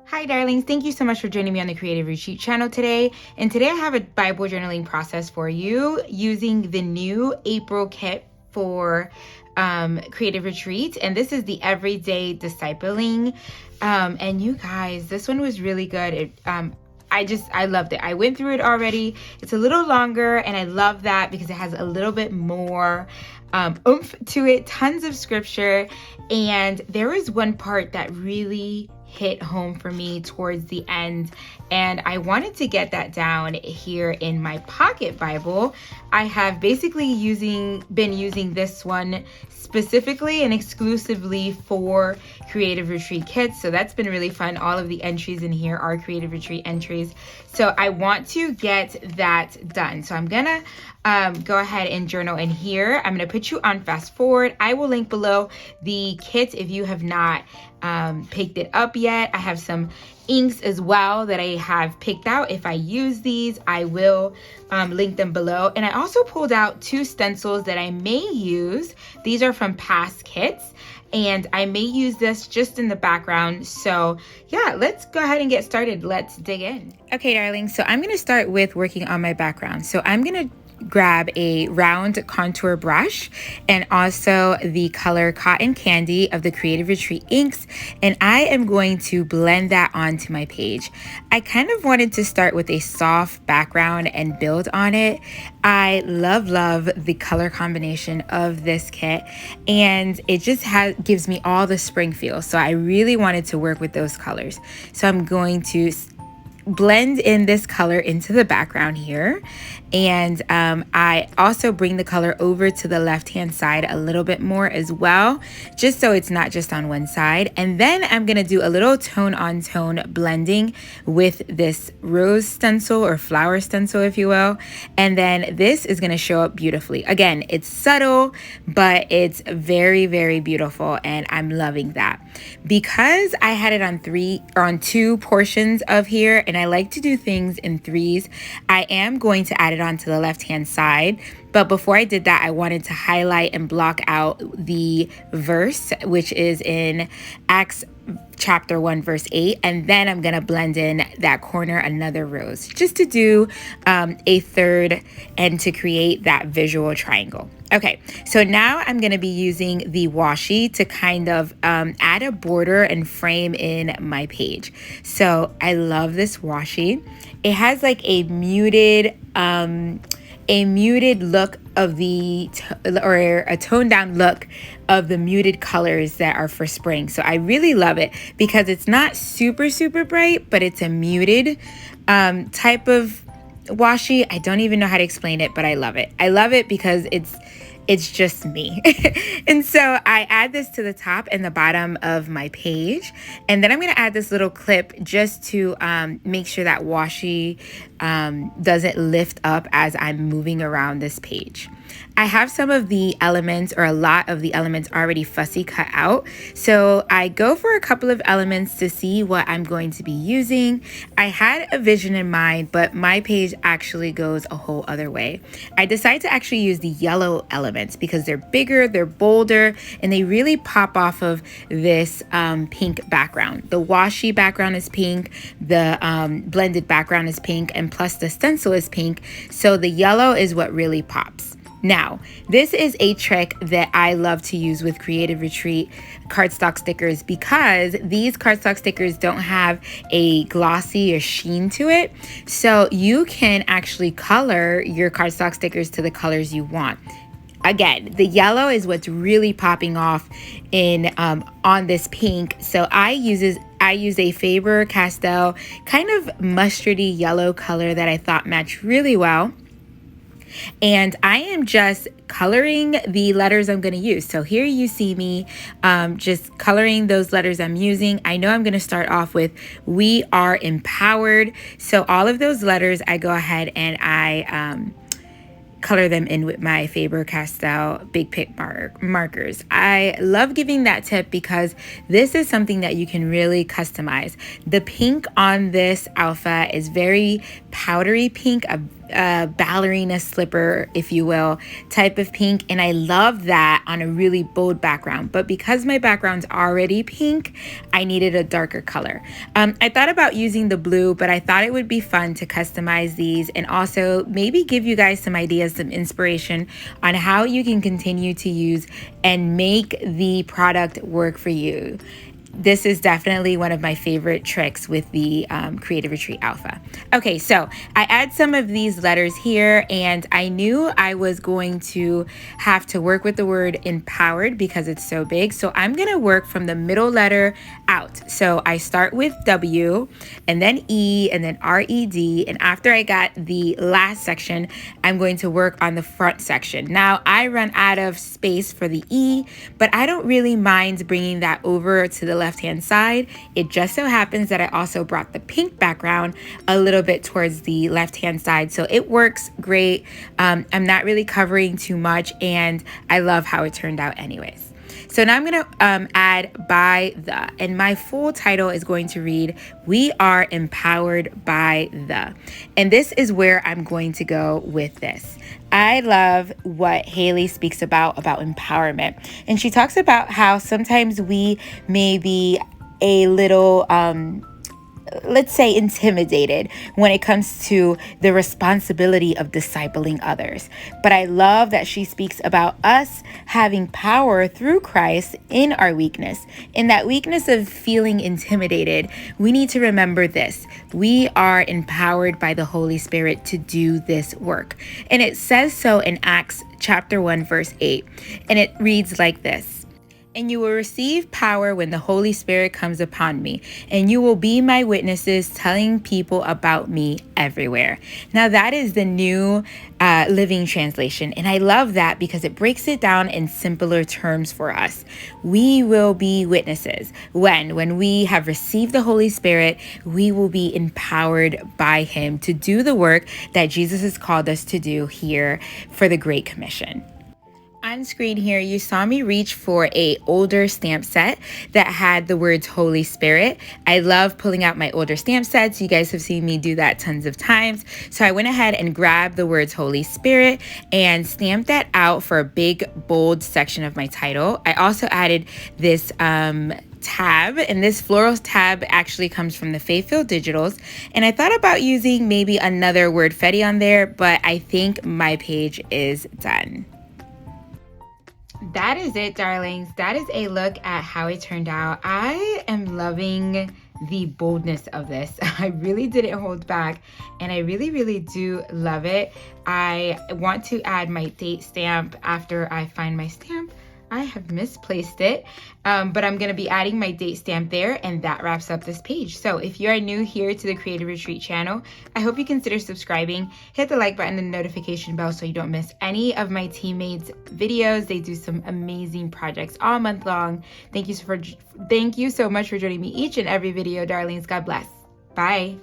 Hi darlings, thank you so much for joining me on the Creative Retreat channel today. And today I have a Bible journaling process for you using the new April kit for Creative Retreat. And this is the Everyday Discipling. And you guys, this one was really good. I loved it. I went through it already. It's a little longer and I love that because it has a little bit more oomph to it, tons of scripture. And there was one part that really hit home for me towards the end, and I wanted to get that down here in my pocket Bible. I have basically been using this one specifically and exclusively for Creative Retreat kits, so that's been really fun. All of the entries in here are Creative Retreat entries, so I want to get that done. So I'm gonna go ahead and journal in here. I'm gonna put you on fast forward. I will link below the kit if you have not picked it up yet. I have some inks as well that I have picked out. If I use these, I will link them below. And I also pulled out 2 stencils that I may use. These are from past kits, and I may use this just in the background. So yeah, let's go ahead and get started. Let's dig in. Okay, darlings, so I'm gonna start with working on my background. So I'm gonna grab a round contour brush and also the color Cotton Candy of the Creative Retreat inks, and I am going to blend that onto my page. I kind of wanted to start with a soft background and build on it. I love the color combination of this kit, and it just gives me all the spring feel, so I really wanted to work with those colors. So I'm going to blend in this color into the background here, and I also bring the color over to the left hand side a little bit more as well, just so it's not just on one side. And then I'm gonna do a little tone on tone blending with this rose stencil or flower stencil, if you will, and then this is gonna show up beautifully. Again, it's subtle, but it's very beautiful, and I'm loving that. Because I had it on 2 portions of here, and I like to do things in 3s, I am going to add it onto the left hand side. But before I did that, I wanted to highlight and block out the verse, which is in Acts chapter 1 verse 8, and then I'm gonna blend in that corner another rose, just to do a third and to create that visual triangle. Okay, so now I'm gonna be using the washi to kind of add a border and frame in my page. So I love this washi. It has like a muted look of or a toned down look of the muted colors that are for spring. So I really love it because it's not super bright, but it's a muted type of washi. I don't even know how to explain it, but I love it. I love it because it's just me. And so I add this to the top and the bottom of my page. And then I'm gonna add this little clip just to make sure that washi doesn't lift up as I'm moving around this page. I have some of the elements, or a lot of the elements, already fussy cut out. So I go for a couple of elements to see what I'm going to be using. I had a vision in mind, but my page actually goes a whole other way. I decided to actually use the yellow elements because they're bigger, they're bolder, and they really pop off of this pink background. The washi background is pink, the blended background is pink, and plus the stencil is pink. So the yellow is what really pops. Now, this is a trick that I love to use with Creative Retreat cardstock stickers because these cardstock stickers don't have a glossy or sheen to it. So you can actually color your cardstock stickers to the colors you want. Again, the yellow is what's really popping off on this pink. So I use a Faber-Castell kind of mustardy yellow color that I thought matched really well. And I am just coloring the letters I'm going to use. So here you see me just coloring those letters I'm using. I know I'm going to start off with "We Are Empowered." So all of those letters, I go ahead and I color them in with my Faber-Castell Big Pick markers. I love giving that tip because this is something that you can really customize. The pink on this alpha is very powdery pink, ballerina slipper, if you will, type of pink. And I love that on a really bold background. But because my background's already pink, I needed a darker color. I thought about using the blue, but I thought it would be fun to customize these and also maybe give you guys some ideas, some inspiration on how you can continue to use and make the product work for you. This is definitely one of my favorite tricks with the Creative Retreat Alpha. Okay, so I add some of these letters here, and I knew I was going to have to work with the word empowered because it's so big. So I'm gonna work from the middle letter out. So I start with W, and then E, and then R-E-D, and after I got the last section, I'm going to work on the front section. Now I run out of space for the E, but I don't really mind bringing that over to the left-hand side. It just so happens that I also brought the pink background a little bit towards the left-hand side, so it works great. I'm not really covering too much, and I love how it turned out anyways. So now I'm going to add by the, and my full title is going to read, We Are Empowered by the. And this is where I'm going to go with this. I love what Haley speaks about empowerment. And she talks about how sometimes we may be a little, let's say, intimidated when it comes to the responsibility of discipling others. But I love that she speaks about us having power through Christ in our weakness. In that weakness of feeling intimidated, we need to remember this. We are empowered by the Holy Spirit to do this work. And it says so in Acts chapter 1, verse 8. And it reads like this. And you will receive power when the Holy Spirit comes upon me, and you will be my witnesses, telling people about me everywhere. Now that is the New Living Translation, and I love that because it breaks it down in simpler terms for us. We will be witnesses. When we have received the Holy Spirit, we will be empowered by Him to do the work that Jesus has called us to do here for the Great Commission. On screen here, you saw me reach for an older stamp set that had the words Holy Spirit. I love pulling out my older stamp sets. You guys have seen me do that tons of times. So I went ahead and grabbed the words Holy Spirit and stamped that out for a big, bold section of my title. I also added this tab, and this floral tab actually comes from the Faith-Filled Digitals, and I thought about using maybe another word Fetty on there, but I think my page is done. That is it, darlings. That is a look at how it turned out. I am loving the boldness of this. I really didn't hold back, and I really do love it. I want to add my date stamp after I find my stamp. I have misplaced it, but I'm going to be adding my date stamp there, and that wraps up this page. So if you are new here to the Creative Retreat channel, I hope you consider subscribing, hit the like button and the notification bell so you don't miss any of my teammates' videos. They do some amazing projects all month long. Thank you so much for joining me each and every video, darlings. God bless. Bye.